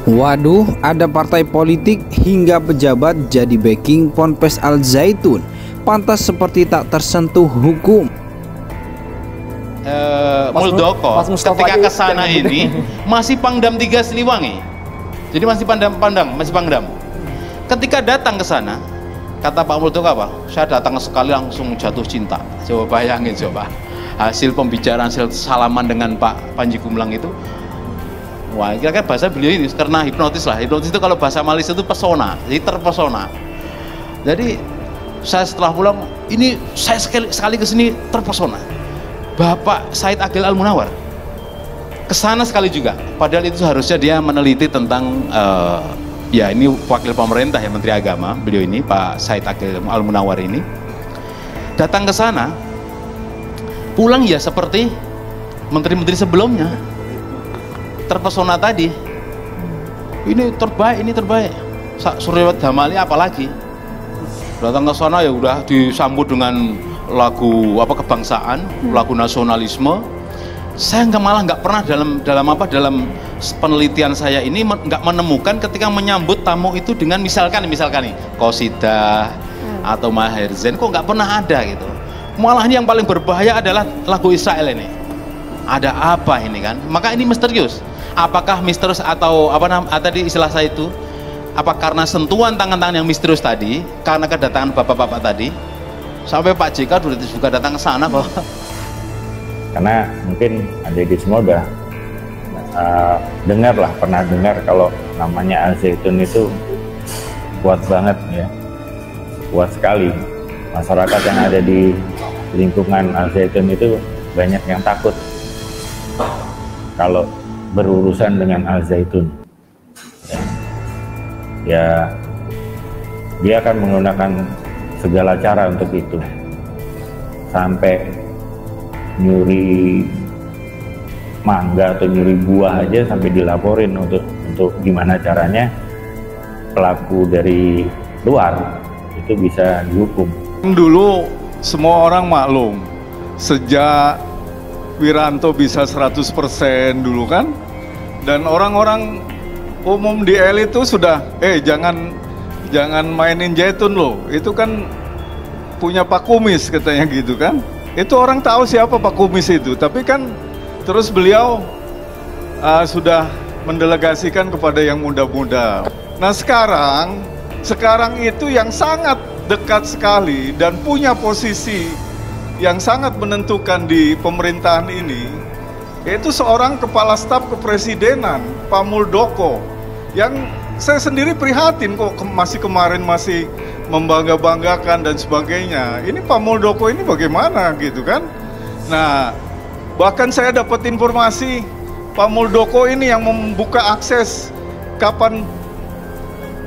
Waduh, ada partai politik hingga pejabat jadi backing Ponpes Al Zaitun. Pantas seperti tak tersentuh hukum. Muldoko ketika ke sana ini masih Pangdam 3 Siliwangi. Jadi masih masih Pangdam. Ketika datang ke sana, kata Pak Muldoko apa? Saya datang sekali langsung jatuh cinta. Coba bayangin coba. Hasil pembicaraan, hasil salaman dengan Pak Panji Gumilang itu. Wah, kira-kira bahasa beliau ini karena hipnotis lah. Hipnotis itu kalau bahasa Malaysia itu pesona, jadi terpesona. Jadi saya setelah pulang, ini saya sekali ke sini terpesona. Bapak Said Agil Al-Munawar kesana sekali juga. Padahal itu harusnya dia meneliti tentang ya ini wakil pemerintah ya, Menteri Agama beliau ini, Pak Said Agil Al-Munawar ini datang ke sana, pulang ya seperti menteri-menteri sebelumnya. Terpesona tadi, ini terbaik, Surya Damali apalagi datang ke sana ya udah disambut dengan lagu kebangsaan, lagu nasionalisme. Saya nggak pernah dalam penelitian saya ini nggak menemukan ketika menyambut tamu itu dengan misalkan nih qasidah atau Maher Zain, kok nggak pernah ada gitu. Malah ini yang paling berbahaya adalah lagu Israel ini. Ada apa ini kan? Maka ini misterius. Apakah misterius atau tadi istilah saya itu, apa karena sentuhan tangan-tangan yang misterius tadi, karena kedatangan bapak-bapak tadi, sampai Pak JK juga datang ke sana bahwa karena mungkin adik semua udah pernah dengar kalau namanya Al Zaitun itu kuat banget ya, kuat sekali. Masyarakat yang ada di lingkungan Al Zaitun itu banyak yang takut kalau berurusan dengan Al Zaitun. Ya, dia akan menggunakan segala cara untuk itu, sampai nyuri mangga atau nyuri buah aja sampai dilaporin untuk gimana caranya pelaku dari luar itu bisa dihukum. Dulu semua orang maklum, sejak Wiranto bisa 100% dulu kan, dan orang-orang umum di elit itu sudah jangan mainin Zaitun loh, itu kan punya Pak Kumis katanya gitu kan. Itu orang tahu siapa Pak Kumis itu, tapi kan terus beliau sudah mendelegasikan kepada yang muda-muda. Nah sekarang itu yang sangat dekat sekali dan punya posisi yang sangat menentukan di pemerintahan ini, yaitu seorang kepala staf kepresidenan, Pak Muldoko, yang saya sendiri prihatin kok kemarin masih membangga-banggakan dan sebagainya. Ini Pak Muldoko ini bagaimana gitu kan? Nah, bahkan saya dapat informasi Pak Muldoko ini yang membuka akses kapan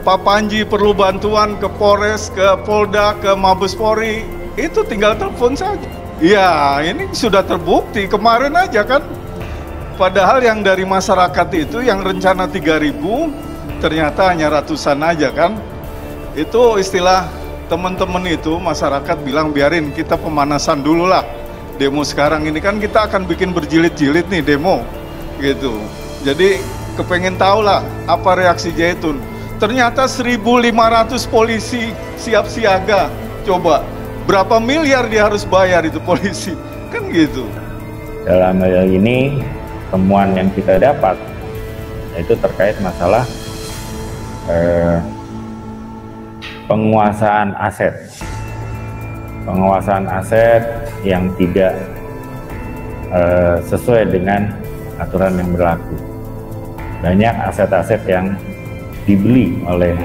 Pak Panji perlu bantuan ke Polres, ke Polda, ke Mabes Polri, itu tinggal telepon saja. Ya, ini sudah terbukti kemarin aja kan. Padahal yang dari masyarakat itu yang rencana 3.000 ternyata hanya ratusan aja kan. Itu istilah teman-teman itu masyarakat bilang biarin kita pemanasan dulu lah. Demo sekarang ini kan kita akan bikin berjilid-jilid nih demo gitu. Jadi kepengen tahu lah apa reaksi Zaitun. Ternyata 1.500 polisi siap siaga. Coba berapa miliar dia harus bayar itu polisi, kan gitu. Dalam hal ini temuan yang kita dapat yaitu terkait masalah penguasaan aset yang tidak sesuai dengan aturan yang berlaku. Banyak aset-aset yang dibeli oleh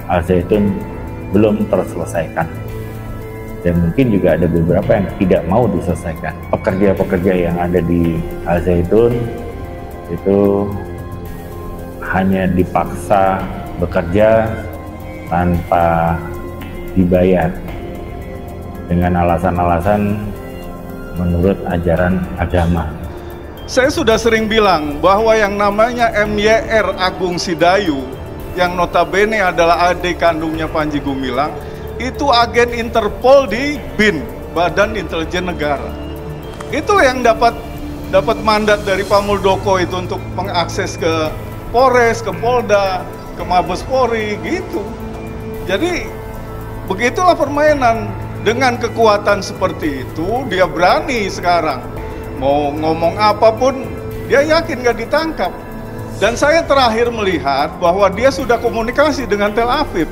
Al Zaitun belum terselesaikan. Dan mungkin juga ada beberapa yang tidak mau diselesaikan. Pekerja-pekerja yang ada di Al Zaitun itu hanya dipaksa bekerja tanpa dibayar dengan alasan-alasan menurut ajaran agama. Saya sudah sering bilang bahwa yang namanya MYR Agung Sidayu, yang notabene adalah adik kandungnya Panji Gumilang, itu agen Interpol di BIN, Badan Intelijen Negara. Itu yang dapat mandat dari Pak Muldoko itu untuk mengakses ke Polres, ke Polda, ke Mabes Polri gitu. Jadi begitulah permainan. Dengan kekuatan seperti itu dia berani sekarang mau ngomong apapun dia yakin gak ditangkap. Dan saya terakhir melihat bahwa dia sudah komunikasi dengan Tel Aviv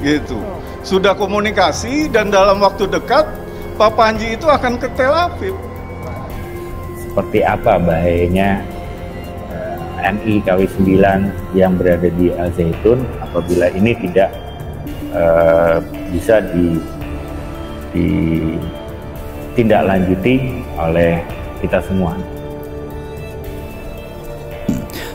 gitu. Sudah komunikasi dan dalam waktu dekat Pak Panji itu akan ke Tel Aviv. Seperti apa bahayanya MI KW9 yang berada di Al Zaitun apabila ini tidak bisa ditindaklanjuti oleh kita semua.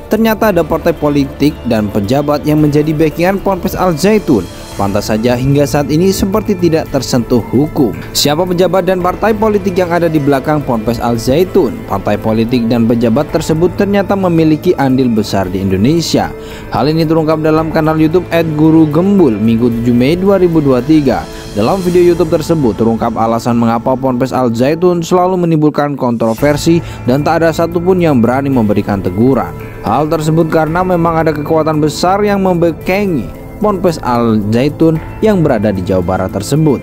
Ternyata ada partai politik dan pejabat yang menjadi backingan Ponpes Al Zaitun. Pantas saja hingga saat ini seperti tidak tersentuh hukum. Siapa pejabat dan partai politik yang ada di belakang Ponpes Al Zaitun? Partai politik dan pejabat tersebut ternyata memiliki andil besar di Indonesia. Hal ini terungkap dalam kanal YouTube @gurugembul Minggu 7 Mei 2023. Dalam video YouTube tersebut terungkap alasan mengapa Ponpes Al Zaitun selalu menimbulkan kontroversi dan tak ada satupun yang berani memberikan teguran. Hal tersebut karena memang ada kekuatan besar yang membekengi Ponpes Al Zaitun yang berada di Jawa Barat tersebut.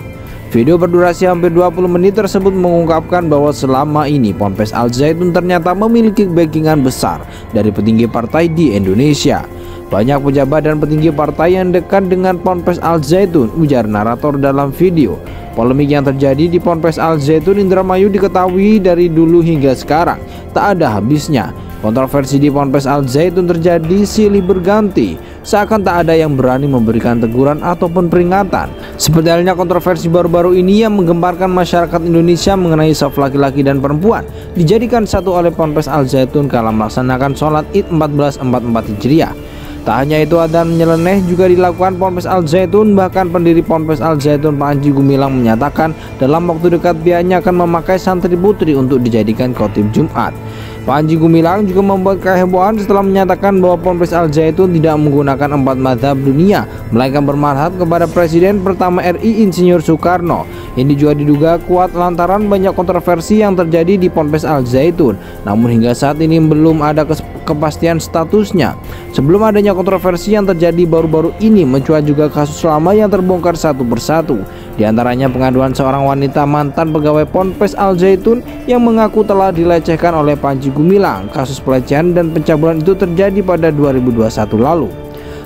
Video berdurasi hampir 20 menit tersebut mengungkapkan bahwa selama ini Ponpes Al Zaitun ternyata memiliki backingan besar dari petinggi partai di Indonesia. Banyak pejabat dan petinggi partai yang dekat dengan Ponpes Al Zaitun, ujar narator dalam video. Polemik yang terjadi di Ponpes Al Zaitun Indramayu diketahui dari dulu hingga sekarang tak ada habisnya. Kontroversi di Ponpes Al Zaitun terjadi silih berganti, seakan tak ada yang berani memberikan teguran ataupun peringatan. Seperti halnya kontroversi baru-baru ini yang menggemparkan masyarakat Indonesia mengenai saf laki-laki dan perempuan dijadikan satu oleh Ponpes Al Zaitun kala melaksanakan sholat Id 1444 Hijriah. Tak hanya itu, adzan nyeleneh juga dilakukan Ponpes Al Zaitun. Bahkan pendiri Ponpes Al Zaitun Panji Gumilang menyatakan dalam waktu dekat pihaknya akan memakai santri putri untuk dijadikan khotib Jumat. Panji Gumilang juga membuat kehebohan setelah menyatakan bahwa Ponpes Al Zaitun tidak menggunakan 4 mazhab dunia, melainkan bermadhab kepada Presiden pertama RI Insinyur Soekarno. Ini juga diduga kuat lantaran banyak kontroversi yang terjadi di Ponpes Al Zaitun. Namun hingga saat ini belum ada kepastian statusnya. Sebelum adanya kontroversi yang terjadi baru-baru ini, mencuat juga kasus lama yang terbongkar satu persatu. Di antaranya pengaduan seorang wanita mantan pegawai Ponpes Al Zaitun yang mengaku telah dilecehkan oleh Panji Gumilang. Kasus pelecehan dan pencabulan itu terjadi pada 2021 lalu.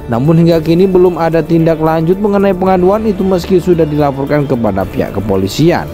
Namun hingga kini belum ada tindak lanjut mengenai pengaduan itu meski sudah dilaporkan kepada pihak kepolisian.